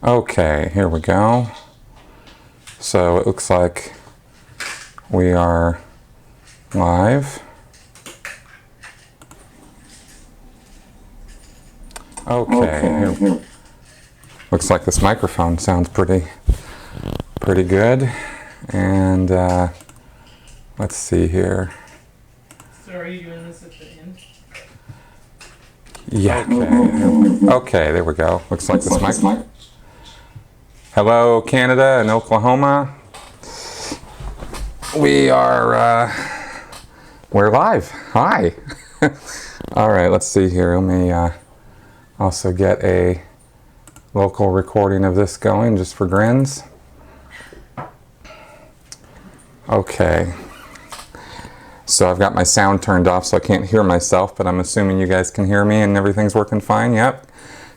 Okay, here we go. So it looks like we are live. Okay, here. Looks like this microphone sounds pretty good. And let's see here. So are you doing this at the end? Yeah. Okay, there we go. Looks like this mic. Hello, Canada and Oklahoma. We're live. Hi. All right, let's see here. Let me also get a local recording of this going just for grins. Okay. So I've got my sound turned off so I can't hear myself, but I'm assuming you guys can hear me and everything's working fine. Yep.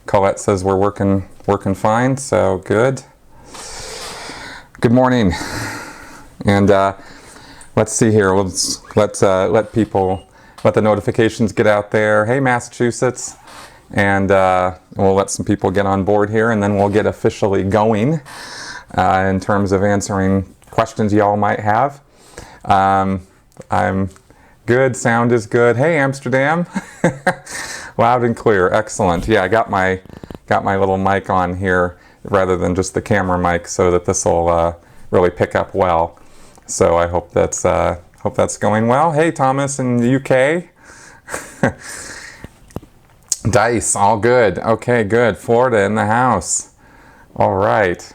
Colette says we're working fine, so good. Good morning. And let's see here. Let's let the notifications get out there. Hey, Massachusetts. And we'll let some people get on board here, and then we'll get officially going in terms of answering questions y'all might have. I'm good. Sound is good. Hey, Amsterdam. Loud and clear. Excellent. Yeah, I got my little mic on here rather than just the camera mic, so that this will really pick up well. So I hope that's going well. Hey, Thomas in the UK. Dice, all good. Okay, good. Florida in the house. All right,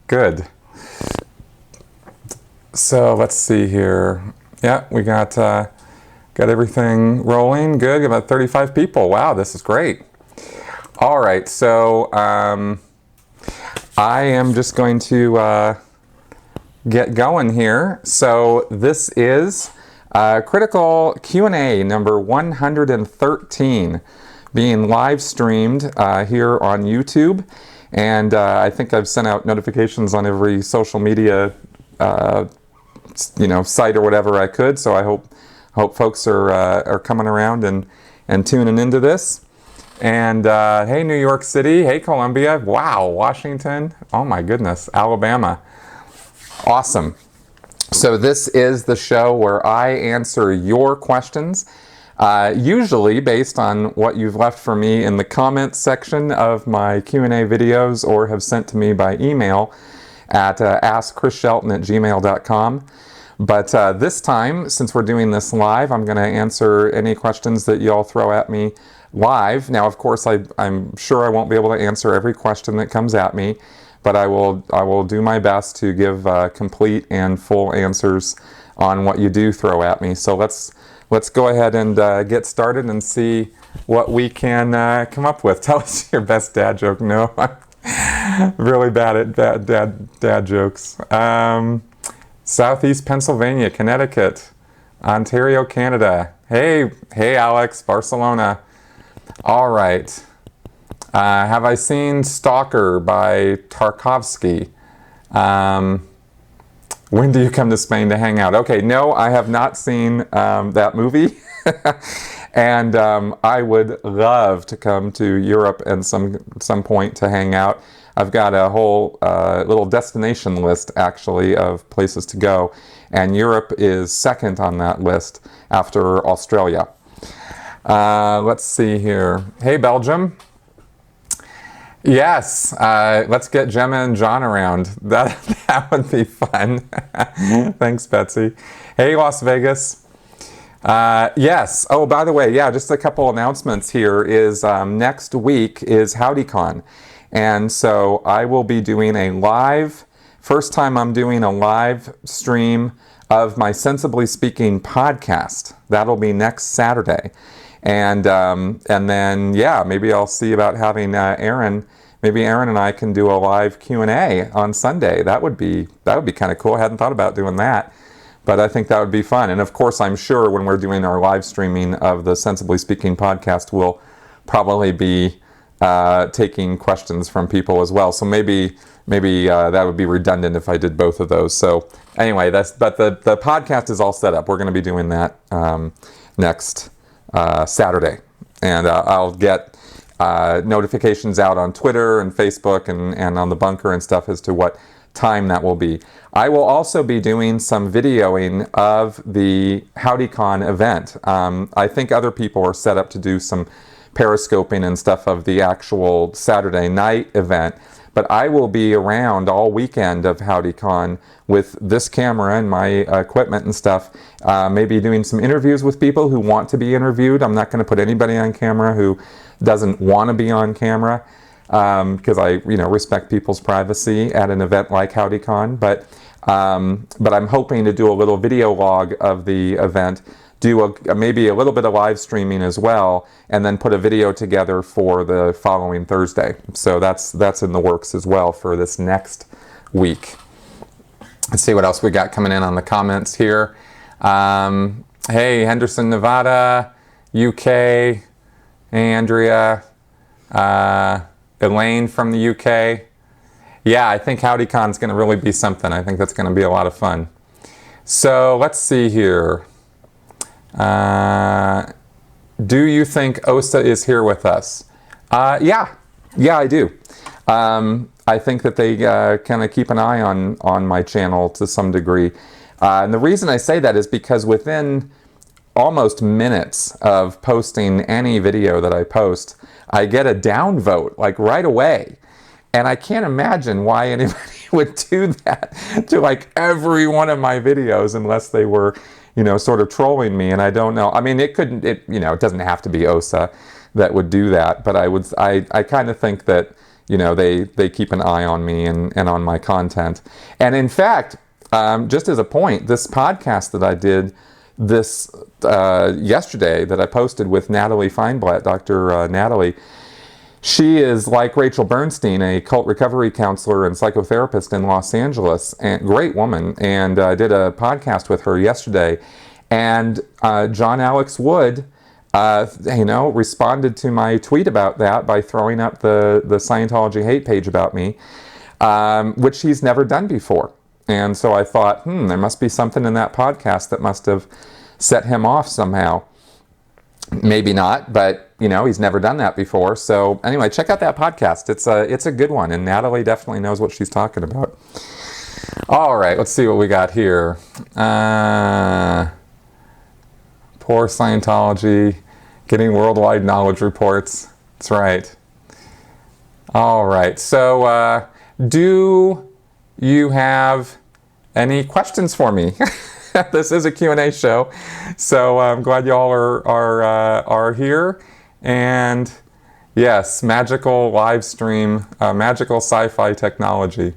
good. So let's see here. Yeah, we got everything rolling. Good. About 35 people. Wow, this is great. All right, so I am just going to get going here. So this is Critical Q&A number 113, being live streamed here on YouTube, and I think I've sent out notifications on every social media site or whatever I could. So I hope folks are coming around and tuning into this. And hey, New York City. Hey, Columbia. Wow, Washington. Oh my goodness, Alabama. Awesome. So this is the show where I answer your questions, usually based on what you've left for me in the comments section of my Q&A videos or have sent to me by email at askchrisshelton@gmail.com. But this time, since we're doing this live, I'm going to answer any questions that you all throw at me live. Now, of course, I'm sure I won't be able to answer every question that comes at me, but I will do my best to give complete and full answers on what you do throw at me. So let's go ahead and get started and see what we can come up with. Tell us your best dad joke. No, I'm really bad at dad jokes. Southeast Pennsylvania, Connecticut, Ontario, Canada. Hey, Alex, Barcelona. All right. Have I seen Stalker by Tarkovsky? When do you come to Spain to hang out? Okay, no, I have not seen that movie. And I would love to come to Europe at some point to hang out. I've got a whole little destination list, actually, of places to go. And Europe is second on that list after Australia. Let's see here. Hey, Belgium. Yes, let's get Gemma and John around. That would be fun. Thanks, Betsy. Hey, Las Vegas. Yes. Oh, by the way, yeah, just a couple announcements here is next week is HowdyCon. And so I will be doing first time I'm doing a live stream of my Sensibly Speaking podcast. That'll be next Saturday. And then, yeah, maybe I'll see about having Aaron. Maybe Aaron and I can do a live Q&A on Sunday. That would be kind of cool. I hadn't thought about doing that, but I think that would be fun. And of course, I'm sure when we're doing our live streaming of the Sensibly Speaking podcast, we'll probably be taking questions from people as well. So maybe that would be redundant if I did both of those. So anyway, but the podcast is all set up. We're going to be doing that next Saturday. And I'll get notifications out on Twitter and Facebook and on the bunker and stuff as to what time that will be. I will also be doing some videoing of the HowdyCon event. I think other people are set up to do some periscoping and stuff of the actual Saturday night event, but I will be around all weekend of HowdyCon with this camera and my equipment and stuff, maybe doing some interviews with people who want to be interviewed. I'm not going to put anybody on camera who doesn't want to be on camera, because I respect people's privacy at an event like HowdyCon. But I'm hoping to do a little video log of the event, do maybe a little bit of live streaming as well, and then put a video together for the following Thursday. So that's in the works as well for this next week. Let's see what else we got coming in on the comments here. Hey, Henderson, Nevada, UK. Hey, Andrea. Elaine from the UK. Yeah, I think HowdyCon's going to really be something. I think that's going to be a lot of fun. So let's see here. Do you think OSA is here with us? Yeah, I do. I think that they kind of keep an eye on my channel to some degree. And the reason I say that is because within almost minutes of posting any video that I post, I get a downvote, like right away. And I can't imagine why anybody would do that to like every one of my videos unless they were, sort of trolling me. And I don't know. I mean, it doesn't have to be OSA that would do that, but I kind of think that, they keep an eye on me and on my content. And in fact, just as a point, this podcast that I did this yesterday that I posted with Natalie Feinblatt, Dr. Natalie, she is like Rachel Bernstein, a cult recovery counselor and psychotherapist in Los Angeles, and great woman. And I did a podcast with her yesterday, and John Alex Wood, responded to my tweet about that by throwing up the Scientology hate page about me, which he's never done before. And so I thought, there must be something in that podcast that must have set him off somehow. Maybe not, but he's never done that before. So anyway, check out that podcast. It's a good one, and Natalie definitely knows what she's talking about. All right, let's see what we got here. Poor Scientology, getting worldwide knowledge reports. That's right. All right, so do you have any questions for me? This is a Q&A show, so I'm glad y'all are here. And yes, magical live stream, magical sci-fi technology.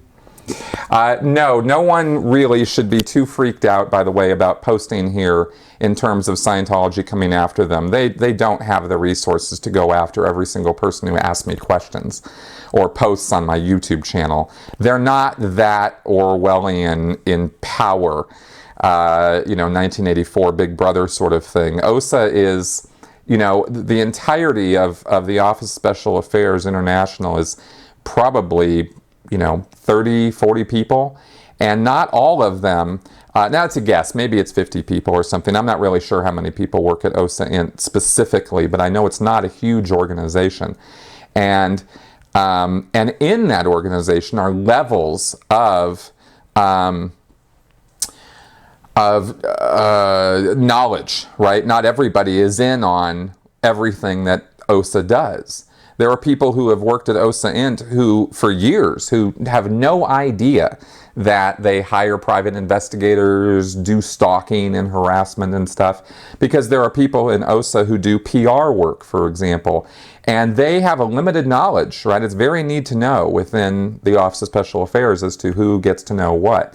No one really should be too freaked out, by the way, about posting here in terms of Scientology coming after them. They don't have the resources to go after every single person who asks me questions or posts on my YouTube channel. They're not that Orwellian in power. 1984 Big Brother sort of thing. OSA is, the entirety of the Office of Special Affairs International is probably, 30, 40 people. And not all of them, now it's a guess, maybe it's 50 people or something. I'm not really sure how many people work at OSA specifically, but I know it's not a huge organization. And in that organization are levels of knowledge, right? Not everybody is in on everything that OSA does. There are people who have worked at OSA who, for years, who have no idea that they hire private investigators, do stalking and harassment and stuff, because there are people in OSA who do PR work, for example, and they have a limited knowledge, right? It's very need to know within the Office of Special Affairs as to who gets to know what.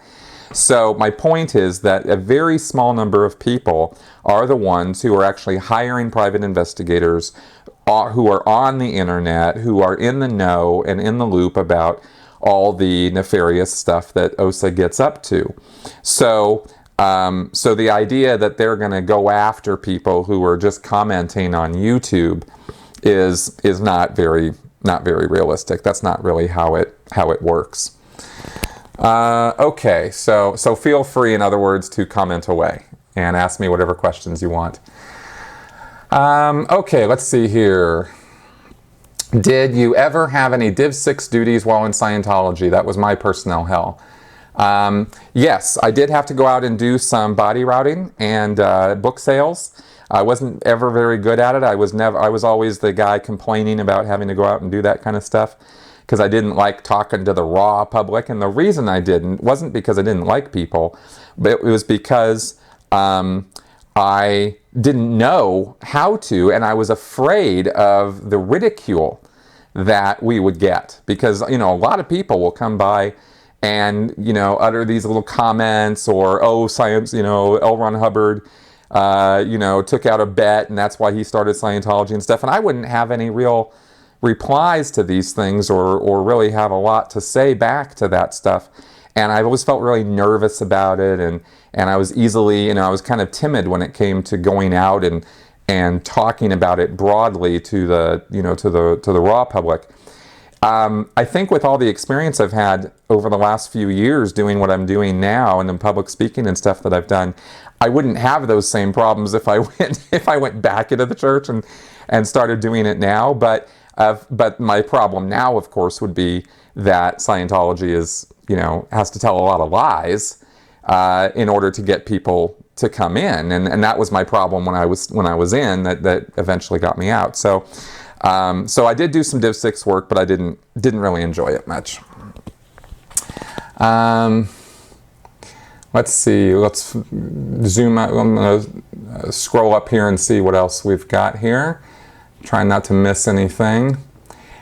So my point is that a very small number of people are the ones who are actually hiring private investigators, who are on the internet, who are in the know and in the loop about all the nefarious stuff that OSA gets up to. So the idea that they're going to go after people who are just commenting on YouTube is not very realistic. That's not really how it works. Okay, so feel free, in other words, to comment away and ask me whatever questions you want. Okay, let's see here. Did you ever have any Div 6 duties while in Scientology? That was my personnel hell. Yes, I did have to go out and do some body routing and book sales. I wasn't ever very good at it. I was always the guy complaining about having to go out and do that kind of stuff because I didn't like talking to the raw public. And the reason I didn't wasn't because I didn't like people, but it was because I didn't know how to, and I was afraid of the ridicule that we would get, because a lot of people will come by and utter these little comments, or science, L. Ron Hubbard took out a bet and that's why he started Scientology and stuff, and I wouldn't have any real replies to these things or really have a lot to say back to that stuff. And I always felt really nervous about it, and I was easily, I was kind of timid when it came to going out and talking about it broadly to the, to the raw public. I think with all the experience I've had over the last few years doing what I'm doing now and in public speaking and stuff that I've done, I wouldn't have those same problems if I went back into the church and started doing it now. But my problem now, of course, would be that Scientology is, has to tell a lot of lies in order to get people to come in, and that was my problem when I was in, that eventually got me out. So I did do some Div 6 work, but I didn't really enjoy it much. Let's see. Let's zoom out. I'm going to scroll up here and see what else we've got here. Trying not to miss anything.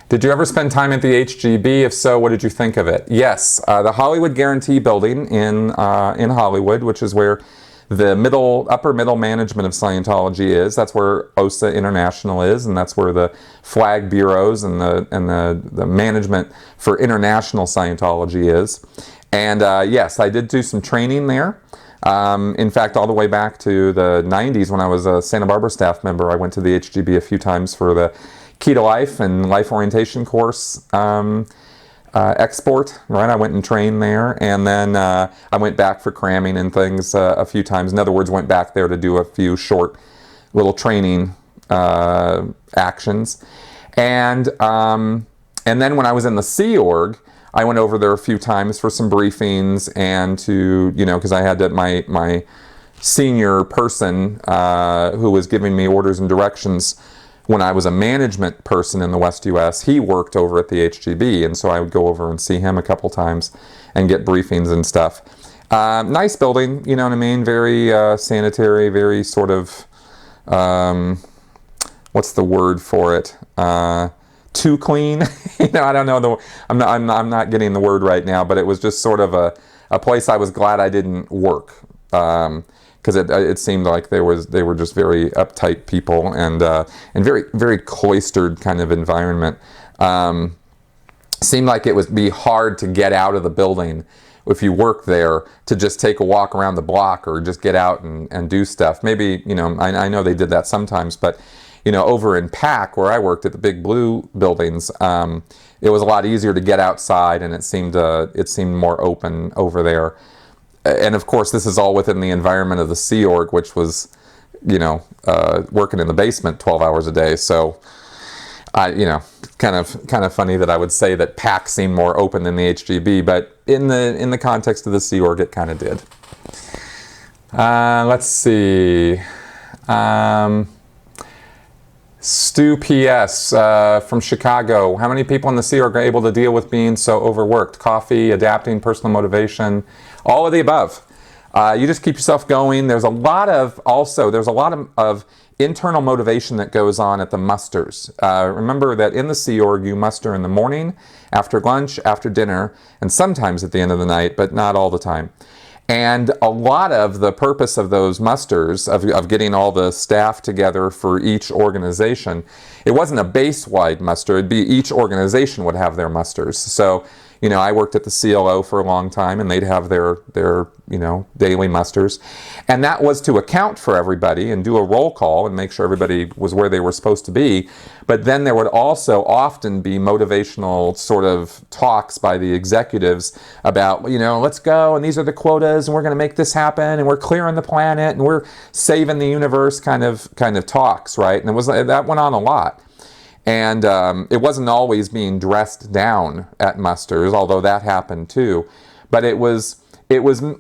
Did you ever spend time at the HGB? If so, what did you think of it? Yes, the Hollywood Guarantee Building in Hollywood, which is where the upper middle management of Scientology is. That's where OSA International is, and that's where the flag bureaus and the management for international Scientology is. And yes, I did do some training there. In fact, all the way back to the 90s when I was a Santa Barbara staff member, I went to the HGB a few times for the Key to Life and Life Orientation course export, right? I went and trained there, and then I went back for cramming and things a few times. In other words, went back there to do a few short little training actions. And then when I was in the Sea Org, I went over there a few times for some briefings and to, because I had my senior person who was giving me orders and directions when I was a management person in the West US, he worked over at the HGB, and so I would go over and see him a couple times and get briefings and stuff. Nice building, you know what I mean? Very sanitary, very sort of, what's the word for it? Too clean. I don't know. I'm not getting the word right now, but it was just sort of a place I was glad I didn't work. Because it seemed like they were just very uptight people and very, very cloistered kind of environment. Seemed like it would be hard to get out of the building if you work there, to just take a walk around the block or just get out and do stuff. Maybe, I know they did that sometimes, but over in PAC, where I worked at the Big Blue buildings, it was a lot easier to get outside, and it seemed more open over there. And of course, this is all within the environment of the Sea Org, which was, working in the basement 12 hours a day. So, kind of funny that I would say that PAC seemed more open than the HGB, but in the context of the Sea Org, it kind of did. Let's see. Stu P.S. From Chicago. How many people in the Sea Org are able to deal with being so overworked? Coffee, adapting, personal motivation, all of the above. You just keep yourself going. There's a lot of internal motivation that goes on at the musters. Remember that in the Sea Org, you muster in the morning, after lunch, after dinner, and sometimes at the end of the night, but not all the time. And a lot of the purpose of those musters, of getting all the staff together for each organization, it wasn't a base-wide muster. It'd be each organization would have their musters. So, You know, I worked at the CLO for a long time, and they'd have their you know, daily musters. And that was to account for everybody and do a roll call and make sure everybody was where they were supposed to be. But then there would also often be motivational sort of talks by the executives about, you know, let's go, and these are the quotas, and we're going to make this happen, and we're clearing the planet, and we're saving the universe kind of talks, right? And that went on a lot. And it wasn't always being dressed down at musters, although that happened too. But it was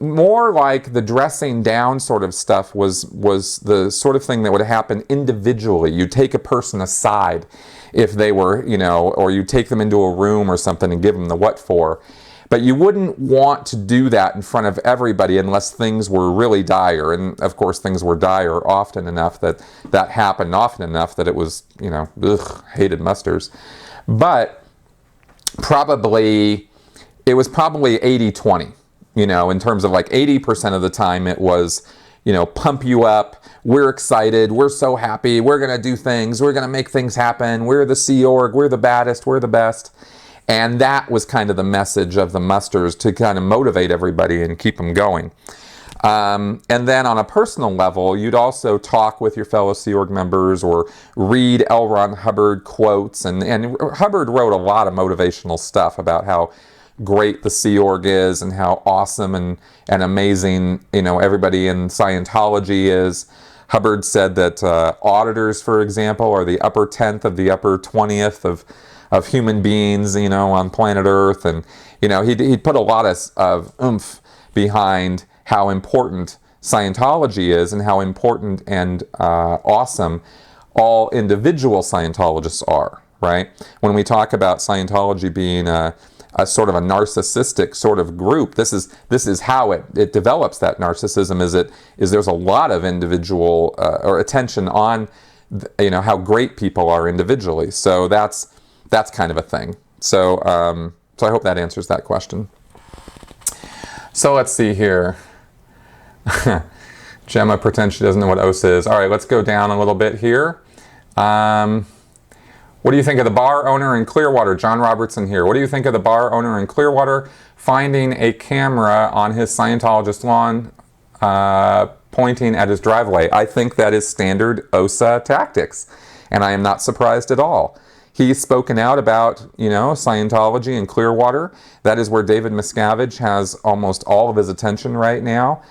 more like the dressing down sort of stuff was the sort of thing that would happen individually. You take a person aside if they were, you know, or you take them into a room or something and give them the what for. But you wouldn't want to do that in front of everybody unless things were really dire. And of course, things were dire often enough that happened often enough that it was, you know, hated musters. But it was probably 80-20, you know, in terms of like 80% of the time it was, you know, pump you up. We're excited. We're so happy. We're going to do things. We're going to make things happen. We're the Sea Org. We're the baddest. We're the best. And that was kind of the message of the musters, to kind of motivate everybody and keep them going. And then on a personal level, you'd also talk with your fellow Sea Org members or read L. Ron Hubbard quotes. And Hubbard wrote a lot of motivational stuff about how great the Sea Org is and how awesome and amazing, you know, everybody in Scientology is. Hubbard said that auditors, for example, are the upper 10th of the upper 20th of human beings, you know, on planet Earth. And, you know, he put a lot of oomph behind how important Scientology is and how important and awesome all individual Scientologists are, right? When we talk about Scientology being a sort of a narcissistic sort of group, this is how it develops that narcissism, is there's a lot of individual or attention on, you know, how great people are individually. So that's kind of a thing. So so I hope that answers that question. So let's see here. Gemma pretends she doesn't know what OSA is. All right, let's go down a little bit here. What do you think of the bar owner in Clearwater? John Robertson here. What do you think of the bar owner in Clearwater finding a camera on his Scientologist lawn pointing at his driveway? I think that is standard OSA tactics, and I am not surprised at all. He's spoken out about, you know, Scientology in Clearwater. That is where David Miscavige has almost all of his attention right now.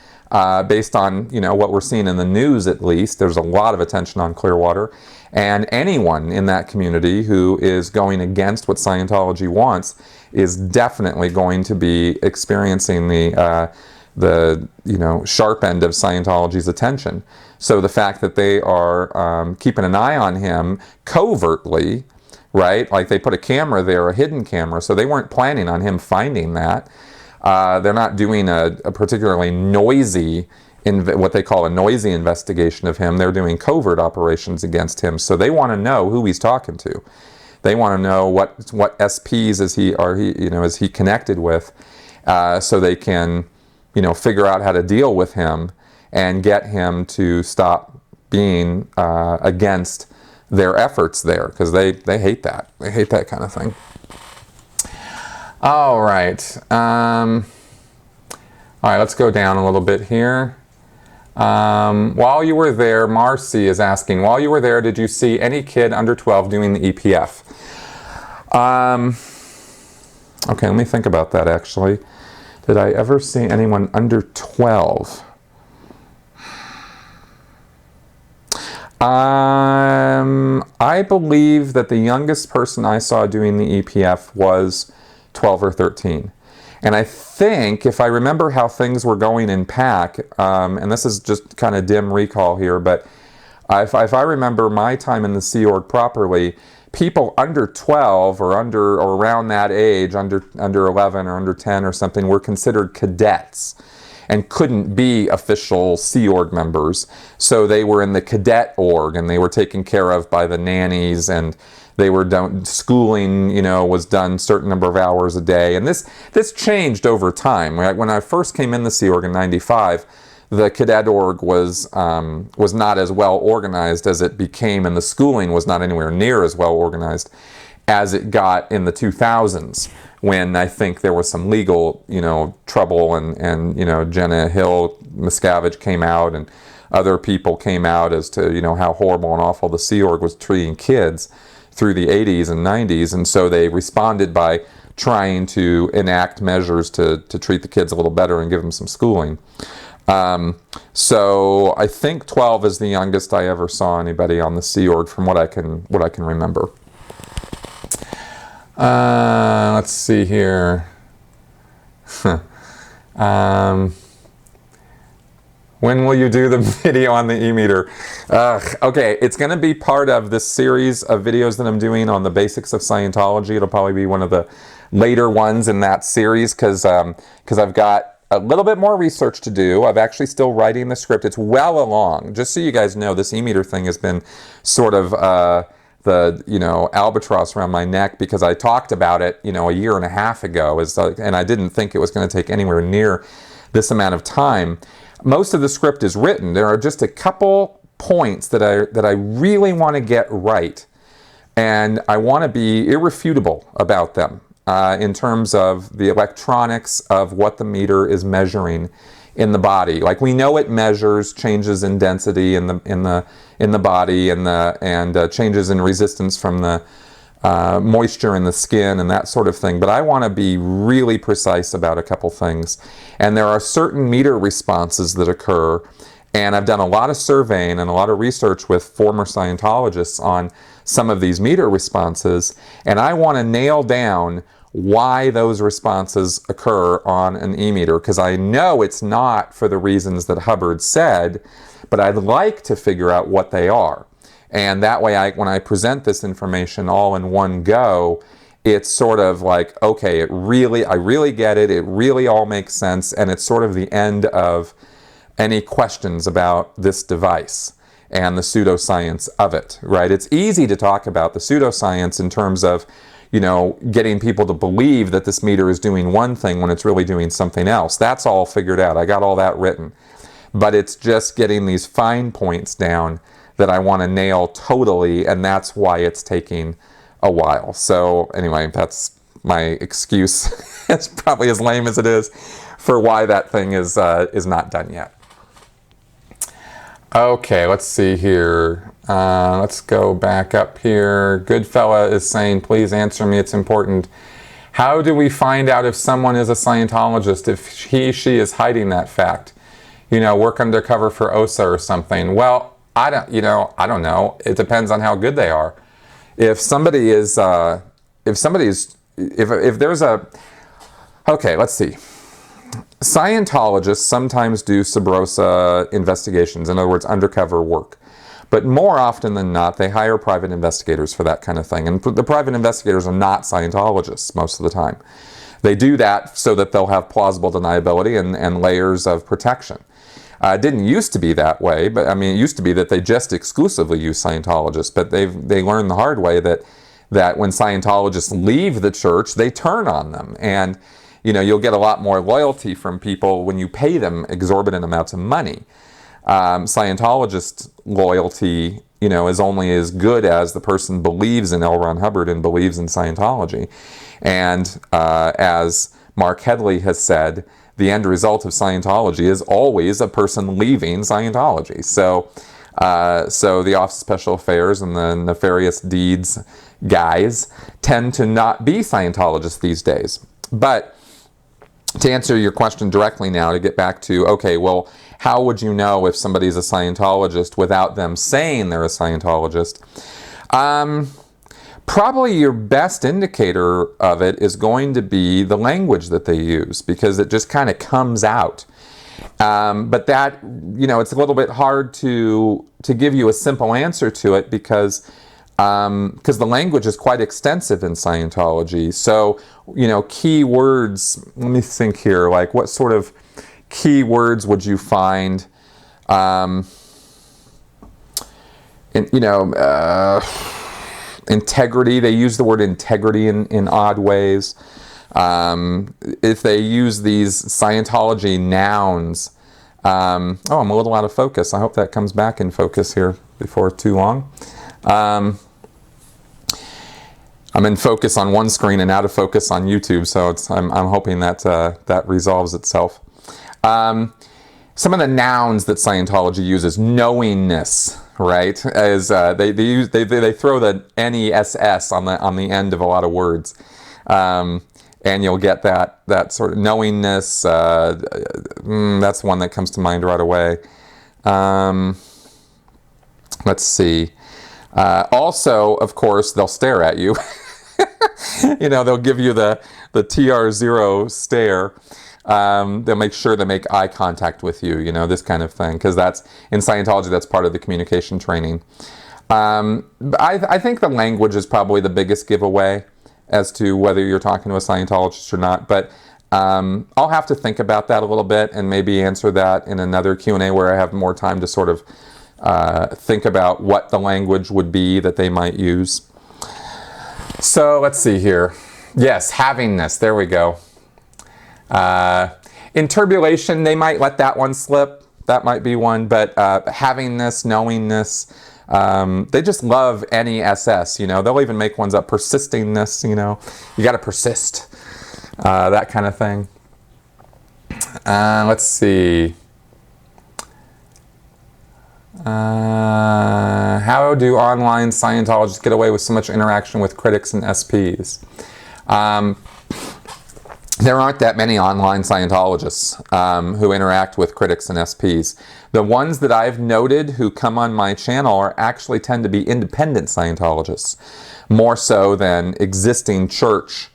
Based on, you know, what we're seeing in the news, at least, there's a lot of attention on Clearwater. And anyone in that community who is going against what Scientology wants is definitely going to be experiencing the you know, sharp end of Scientology's attention. So the fact that they are keeping an eye on him covertly, right? Like they put a camera there, a hidden camera, so they weren't planning on him finding that. They're not doing a particularly noisy, what they call a noisy investigation of him. They're doing covert operations against him. So they want to know who he's talking to. They want to know what SPs is he connected with, so they can, you know, figure out how to deal with him and get him to stop being against their efforts there, because they hate that. They hate that kind of thing. All right. All right, let's go down a little bit here. While you were there, Marcy is asking, while you were there, did you see any kid under 12 doing the EPF? Okay, let me think about that, actually. Did I ever see anyone under 12? I believe that the youngest person I saw doing the EPF was 12 or 13. And I think, if I remember how things were going in PAC, and this is just kind of dim recall here, but if I remember my time in the Sea Org properly, people under 12 or around that age, under 11 or under 10 or something, were considered cadets and couldn't be official Sea Org members. So they were in the cadet org, and they were taken care of by the nannies, and they were done, schooling, you know, was done certain number of hours a day. And this changed over time. Right? When I first came in the Sea Org in '95, the cadet org was not as well organized as it became, and the schooling was not anywhere near as well organized. as it got in the 2000s, when I think there was some legal, trouble, and Jenna Hill Miscavige came out, and other people came out as to, how horrible and awful the Sea Org was treating kids through the 80s and 90s, and so they responded by trying to enact measures to treat the kids a little better and give them some schooling. So I think 12 is the youngest I ever saw anybody on the Sea Org, from what I can remember. Let's see here. When will you do the video on the e-meter? Okay, it's going to be part of this series of videos that I'm doing on the basics of Scientology. It'll probably be one of the later ones in that series, because I've got a little bit more research to do. I'm actually still writing the script. It's well along. Just so you guys know, this e-meter thing has been sort of the albatross around my neck, because I talked about it a year and a half ago, and I didn't think it was going to take anywhere near this amount of time. Most of the script is written. There are just a couple points that I really want to get right, and I want to be irrefutable about them in terms of the electronics of what the meter is measuring in the body. Like, we know it measures changes in density in the body, and changes in resistance from the moisture in the skin and that sort of thing. But I want to be really precise about a couple things. And there are certain meter responses that occur, and I've done a lot of surveying and a lot of research with former Scientologists on some of these meter responses, and I want to nail down why those responses occur on an e-meter, because I know it's not for the reasons that Hubbard said, but I'd like to figure out what they are. And that way, when I present this information all in one go, it's sort of like, okay, I really get it, it really all makes sense, and it's sort of the end of any questions about this device and the pseudoscience of it, right? It's easy to talk about the pseudoscience in terms of, getting people to believe that this meter is doing one thing when it's really doing something else. That's all figured out. I got all that written. But it's just getting these fine points down that I want to nail totally, and that's why it's taking a while. So anyway, that's my excuse. It's probably as lame as it is for why that thing is not done yet. Okay, let's see here. Let's go back up here. Goodfella is saying, please answer me, it's important. How do we find out if someone is a Scientologist, if she is hiding that fact? Work undercover for OSA or something. Well, I don't know. It depends on how good they are. If somebody is, if there's a, okay, let's see. Scientologists sometimes do sub rosa investigations, in other words, undercover work. But more often than not, they hire private investigators for that kind of thing. And the private investigators are not Scientologists most of the time. They do that so that they'll have plausible deniability and layers of protection. It didn't used to be that way, but it used to be that they just exclusively use Scientologists. But they learned the hard way that when Scientologists leave the church, they turn on them. And you'll get a lot more loyalty from people when you pay them exorbitant amounts of money. Scientologist loyalty, is only as good as the person believes in L. Ron Hubbard and believes in Scientology. And as Mark Headley has said, the end result of Scientology is always a person leaving Scientology. So the Office of Special Affairs and the nefarious deeds guys tend to not be Scientologists these days. But to answer your question directly now, to get back to, okay, well, how would you know if somebody's a Scientologist without them saying they're a Scientologist? Probably your best indicator of it is going to be the language that they use, because it just kind of comes out. But that, it's a little bit hard to give you a simple answer to it, because the language is quite extensive in Scientology. So, key words, let me think here, like what sort of key words would you find integrity, they use the word integrity in odd ways. If they use these Scientology nouns, I'm a little out of focus. I hope that comes back in focus here before too long. I'm in focus on one screen and out of focus on YouTube, so I'm hoping that that resolves itself. Some of the nouns that Scientology uses: knowingness, right? As they throw the NESS on the end of a lot of words, and you'll get that sort of knowingness. That's one that comes to mind right away. Let's see. Also, of course, they'll stare at you. They'll give you the TR0 stare. They'll make sure to make eye contact with you, this kind of thing, because in Scientology, that's part of the communication training. I think the language is probably the biggest giveaway as to whether you're talking to a Scientologist or not, but I'll have to think about that a little bit and maybe answer that in another Q&A where I have more time to sort of think about what the language would be that they might use. So let's see here. Yes, havingness, there we go. In turbulation, they might let that one slip. That might be one, but havingness, knowingness, they just love NESS, They'll even make ones up, persistingness, You got to persist, that kind of thing. Let's see. How do online Scientologists get away with so much interaction with critics and SPs? There aren't that many online Scientologists who interact with critics and SPs. The ones that I've noted who come on my channel actually tend to be independent Scientologists, more so than existing church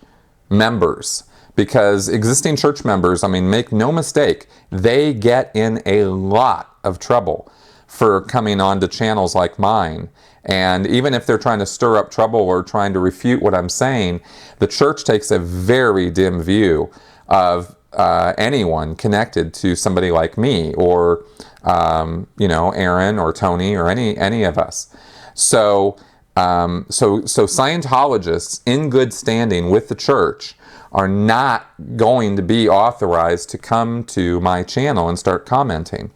members. Because existing church members, make no mistake, they get in a lot of trouble for coming on to channels like mine. And even if they're trying to stir up trouble or trying to refute what I'm saying, the church takes a very dim view of anyone connected to somebody like me or, Aaron or Tony or any of us. So Scientologists in good standing with the church are not going to be authorized to come to my channel and start commenting.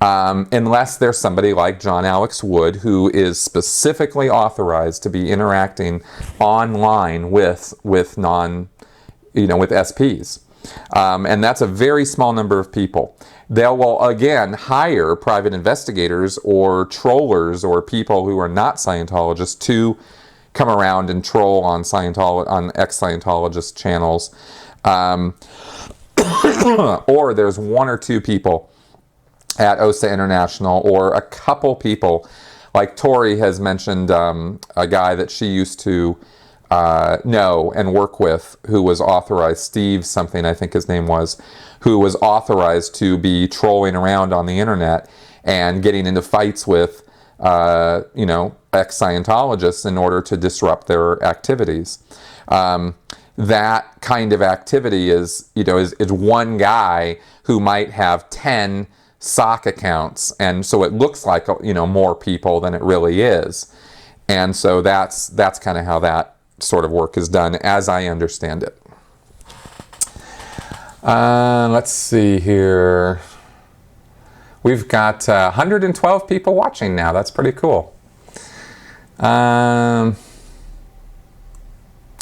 Unless there's somebody like John Alex Wood, who is specifically authorized to be interacting online with SPs. And that's a very small number of people. They will, again, hire private investigators or trollers or people who are not Scientologists to come around and troll on ex-Scientologist channels. Or there's one or two people at OSA International, or a couple people, like Tori has mentioned a guy that she used to know and work with who was authorized, Steve something I think his name was, who was authorized to be trolling around on the internet and getting into fights with ex-Scientologists in order to disrupt their activities. That kind of activity is one guy who might have 10 sock accounts, and so it looks like more people than it really is, and so that's kind of how that sort of work is done, as I understand it. Let's see here. We've got 112 people watching now. That's pretty cool. Oh,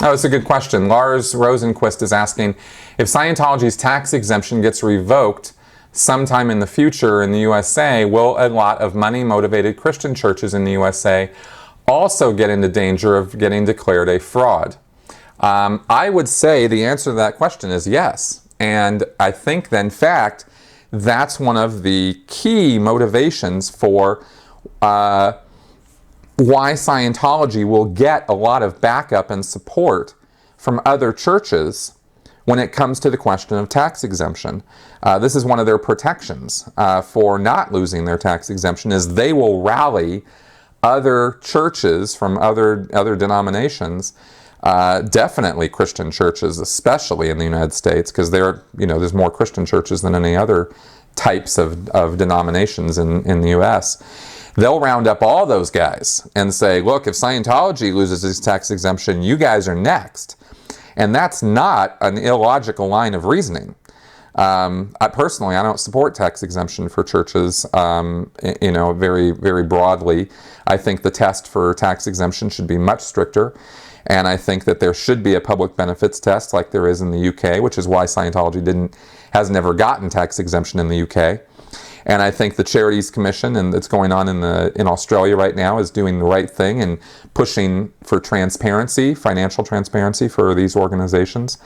it's a good question. Lars Rosenquist is asking, if Scientology's tax exemption gets revoked sometime in the future in the USA, will a lot of money-motivated Christian churches in the USA also get into danger of getting declared a fraud? I would say the answer to that question is yes. And I think that, in fact, that's one of the key motivations for why Scientology will get a lot of backup and support from other churches when it comes to the question of tax exemption. This is one of their protections for not losing their tax exemption, is they will rally other churches from other denominations, definitely Christian churches, especially in the United States, because there's more Christian churches than any other types of denominations in the U.S. They'll round up all those guys and say, look, if Scientology loses its tax exemption, you guys are next. And that's not an illogical line of reasoning. Personally, I don't support tax exemption for churches, very, very broadly. I think the test for tax exemption should be much stricter. And I think that there should be a public benefits test like there is in the UK, which is why Scientology has never gotten tax exemption in the UK. And I think the Charities Commission, and that's going on in Australia right now, is doing the right thing and pushing for transparency, financial transparency for these organizations.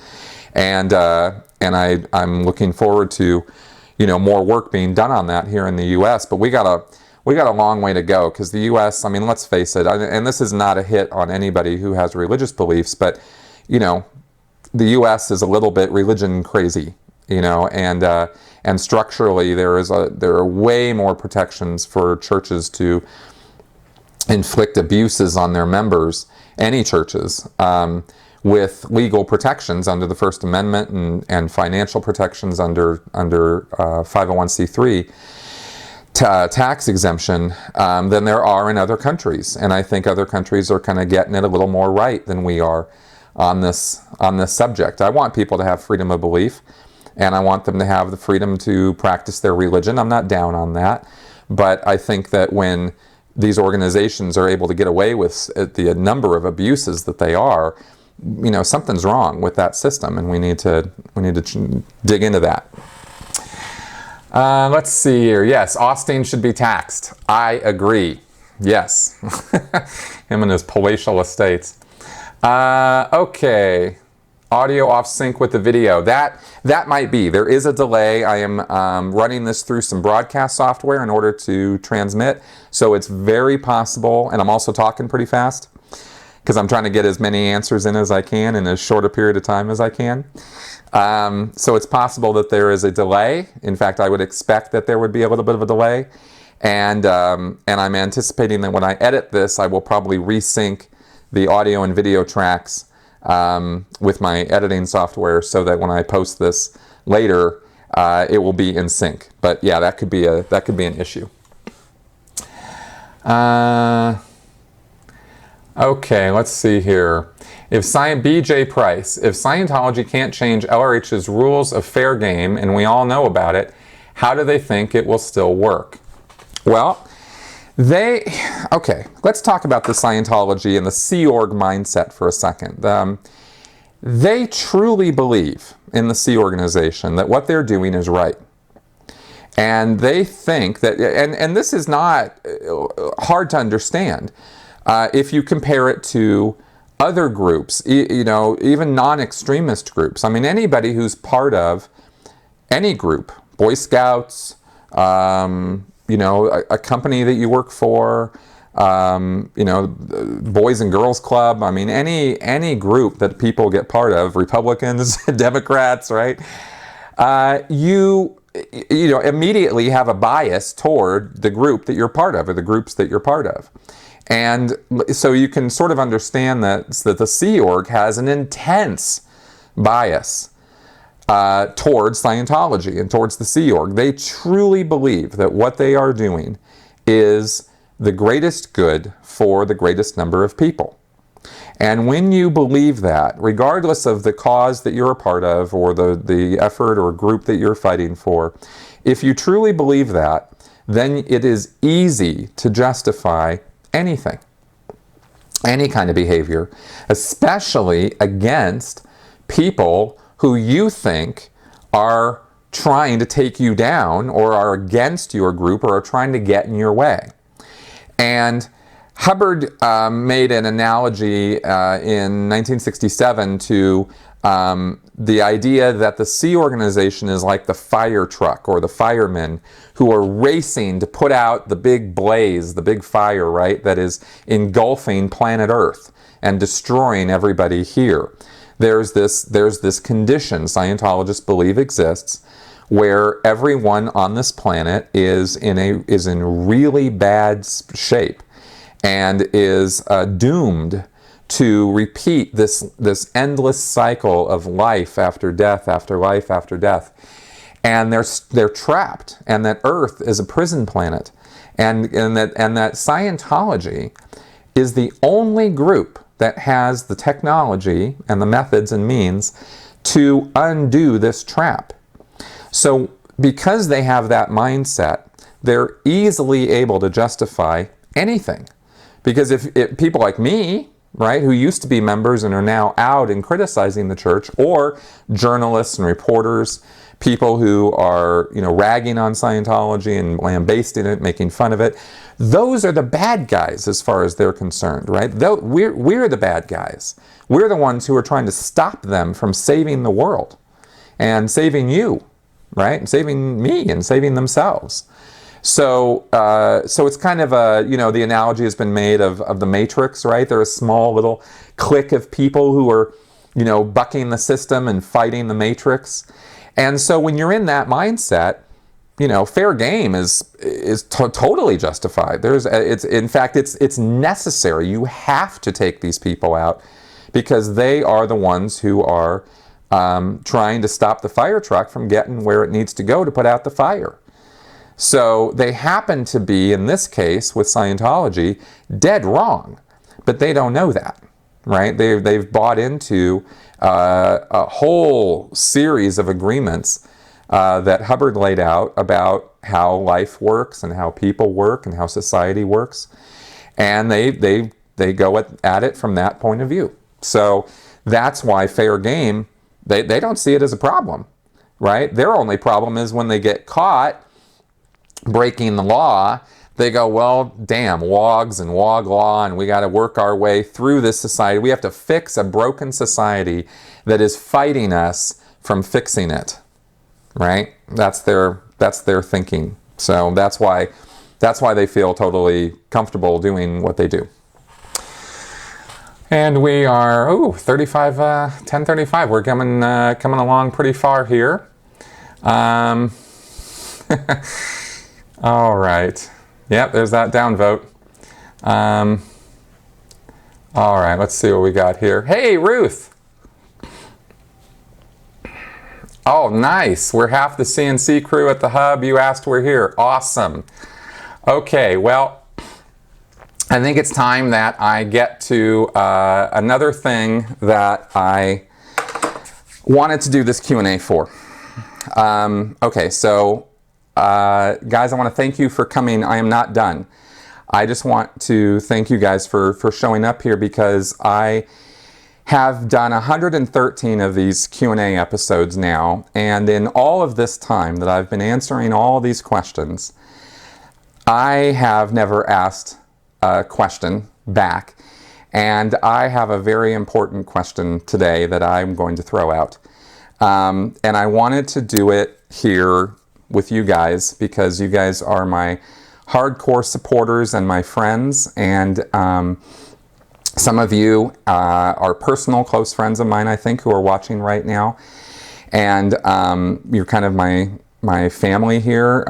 And I'm looking forward to, more work being done on that here in the U.S. But we got a long way to go, because the U.S., I mean, let's face it, and this is not a hit on anybody who has religious beliefs, but, the U.S. is a little bit religion crazy, and structurally there are way more protections for churches to inflict abuses on their members, any churches, with legal protections under the First Amendment and financial protections under 501c3 tax exemption than there are in other countries. And I think other countries are kind of getting it a little more right than we are on this subject. I want people to have freedom of belief, and I want them to have the freedom to practice their religion. I'm not down on that, but I think that when these organizations are able to get away with the number of abuses that they are, something's wrong with that system, and we need to dig into that. Let's see here. Yes, Austin should be taxed. I agree. Yes. Him and his palatial estates. Okay. Audio off sync with the video. That might be. There is a delay. I am running this through some broadcast software in order to transmit. So it's very possible, and I'm also talking pretty fast because I'm trying to get as many answers in as I can in as short a period of time as I can. So it's possible that there is a delay. In fact, I would expect that there would be a little bit of a delay. And I'm anticipating that when I edit this, I will probably resync the audio and video tracks with my editing software, so that when I post this later, it will be in sync. But yeah, that could be an issue. Okay, let's see here. BJ Price, if Scientology can't change LRH's rules of fair game, and we all know about it, how do they think it will still work? Well, okay, let's talk about the Scientology and the Sea Org mindset for a second. They truly believe in the Sea Organization that what they're doing is right. And they think that, and this is not hard to understand if you compare it to other groups, even non-extremist groups. I mean, anybody who's part of any group, Boy Scouts, a company that you work for, Boys and Girls Club. I mean, any group that people get part of, Republicans, Democrats, right? You immediately have a bias toward the group that you're part of, or the groups that you're part of. And so you can sort of understand that the Sea Org has an intense bias towards Scientology and towards the Sea Org. They truly believe that what they are doing is the greatest good for the greatest number of people. And when you believe that, regardless of the cause that you're a part of, or the effort or group that you're fighting for, if you truly believe that, then it is easy to justify anything, any kind of behavior, especially against people who you think are trying to take you down, or are against your group, or are trying to get in your way. And Hubbard made an analogy in 1967 to the idea that the Sea Organization is like the fire truck, or the firemen who are racing to put out the big blaze, the big fire, right, that is engulfing planet Earth and destroying everybody here. There's this condition Scientologists believe exists, where everyone on this planet is in really bad shape, and is doomed to repeat this endless cycle of life after death after life after death. And they're trapped, and that Earth is a prison planet, and that Scientology is the only group that has the technology and the methods and means to undo this trap. So because they have that mindset, they're easily able to justify anything. Because if people like me, right, who used to be members and are now out and criticizing the church, or journalists and reporters, people who are, ragging on Scientology and lambasting it, making fun of it, those are the bad guys as far as they're concerned, right? We're the bad guys. We're the ones who are trying to stop them from saving the world and saving you, right? And saving me and saving themselves. So it's kind of the analogy has been made of the Matrix, right? They're a small little clique of people who are, bucking the system and fighting the Matrix. And so when you're in that mindset, fair game is totally justified. It's necessary. You have to take these people out because they are the ones who are trying to stop the fire truck from getting where it needs to go to put out the fire. So they happen to be, in this case with Scientology, dead wrong, but they don't know that, right? They've bought into a whole series of agreements that Hubbard laid out about how life works and how people work and how society works, and they go at it from that point of view. So that's why fair game, they don't see it as a problem, right? Their only problem is when they get caught breaking the law, they go, well, damn, WOGs and WOG law, and we got to work our way through this society. We have to fix a broken society that is fighting us from fixing it, right? That's their thinking. So that's why they feel totally comfortable doing what they do. And we are 10:35. We're coming along pretty far here. All right. Yep, there's that downvote. All right, let's see what we got here. Hey, Ruth. Oh, nice. We're half the CNC crew at the hub. You asked, we're here. Awesome. Okay, well, I think it's time that I get to another thing that I wanted to do this Q&A for. Okay, so guys, I want to thank you for coming. I am not done. I just want to thank you guys for showing up here because I have done 113 of these Q&A episodes now, and in all of this time that I've been answering all these questions, I have never asked a question back, and I have a very important question today that I'm going to throw out. And I wanted to do it here with you guys because you guys are my hardcore supporters and my friends, and some of you are personal close friends of mine, I think, who are watching right now, and you're kind of my family here,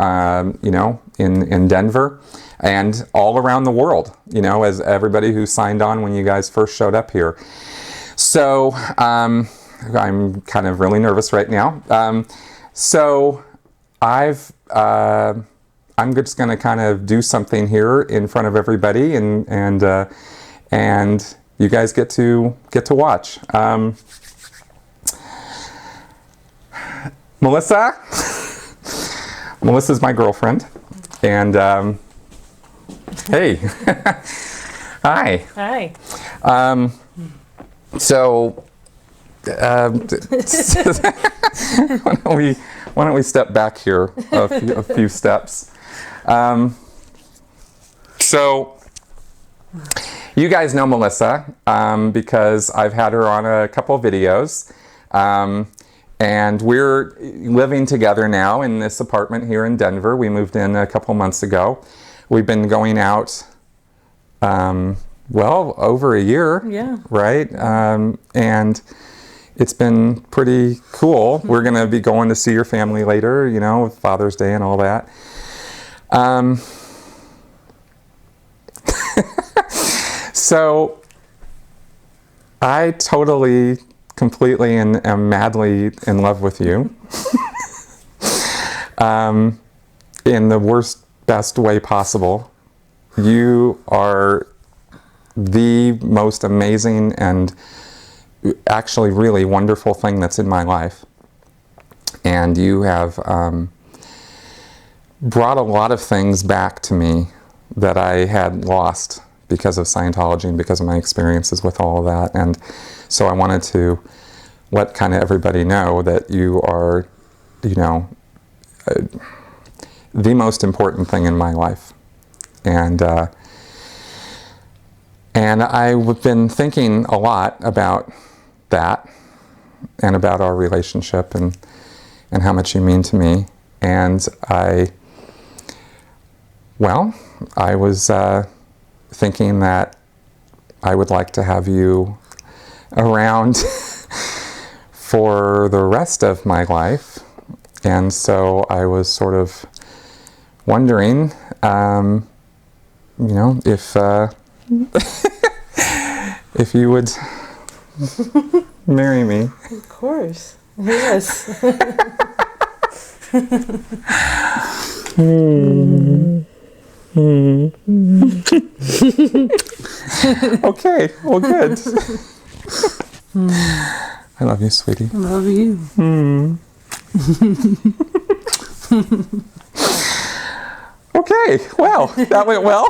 in Denver and all around the world, as everybody who signed on when you guys first showed up here. So I'm kind of really nervous right now. So I'm just going to kind of do something here in front of everybody, and you guys get to watch. Melissa's my girlfriend, and hey, hi. Hi. So. Why don't we step back here a few steps? So you guys know Melissa because I've had her on a couple videos, and we're living together now in this apartment here in Denver. We moved in a couple months ago. We've been going out over a year, yeah, right? And it's been pretty cool. We're going to be going to see your family later, Father's Day and all that. So I totally, completely, and am madly in love with you. In the worst, best way possible. You are the most amazing and actually really wonderful thing that's in my life. And you have brought a lot of things back to me that I had lost because of Scientology and because of my experiences with all of that. And so I wanted to let kind of everybody know that you are, you know, the most important thing in my life. And I've been thinking a lot about that and about our relationship and how much you mean to me. And I was thinking that I would like to have you around for the rest of my life. And so I was sort of wondering, you know, if if you would marry me. Of course. Yes. Okay, well, good. I love you, sweetie. I love you. Okay, well, that went well.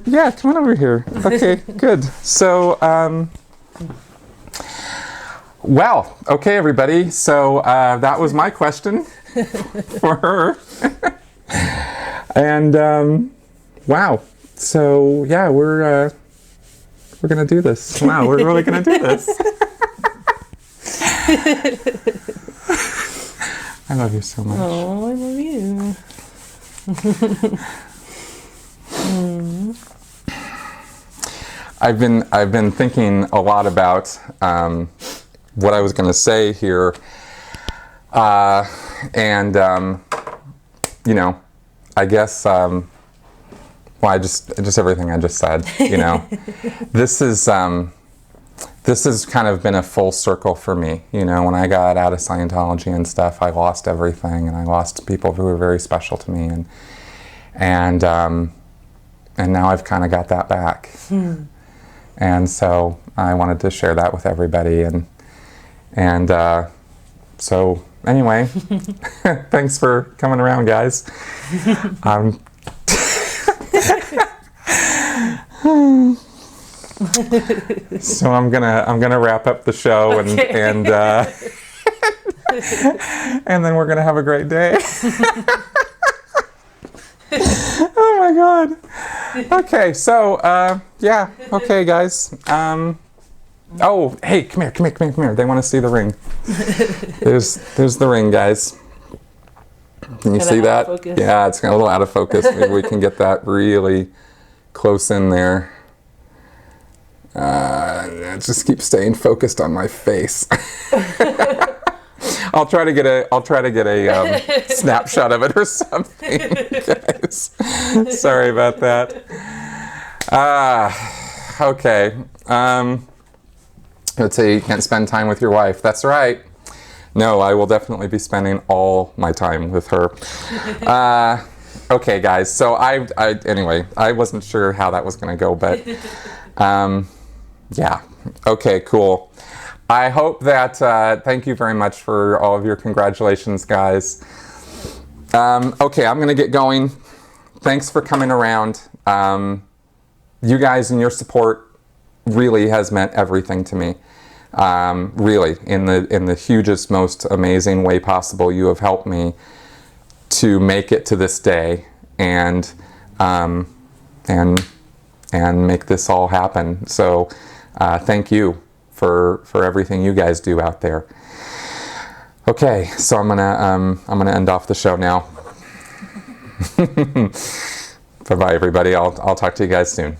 Yeah, come on over here. Okay, good. So, well, okay, everybody. So that was my question for her. And wow. So yeah, we're gonna do this. Wow, we're really gonna do this. I love you so much. Oh, I love you. I've been thinking a lot about what I was going to say here, and you know, I guess well, I just everything I just said. You know, this has kind of been a full circle for me. You know, when I got out of Scientology and stuff, I lost everything, and I lost people who were very special to me, and now I've kind of got that back. And so I wanted to share that with everybody, and so anyway, thanks for coming around, guys. So I'm gonna wrap up the show, and and then we're gonna have a great day. Oh my God. Okay, so yeah, okay, guys. Oh, hey, come here. They want to see the ring. There's the ring, guys. Can you see that? Yeah, it's a little out of focus. Maybe we can get that really close in there. Just keep staying focused on my face. I'll try to get a snapshot of it or something, guys. Sorry about that. Okay. Let's say you can't spend time with your wife. That's right. No, I will definitely be spending all my time with her. Okay, guys. So anyway, I wasn't sure how that was going to go, but yeah. Okay, cool. I hope that, thank you very much for all of your congratulations, guys. Okay, I'm going to get going. Thanks for coming around. You guys and your support really has meant everything to me. Really, in the hugest, most amazing way possible, you have helped me to make it to this day and make this all happen. So thank you for everything you guys do out there. Okay, so I'm gonna end off the show now. Bye bye, everybody. I'll talk to you guys soon.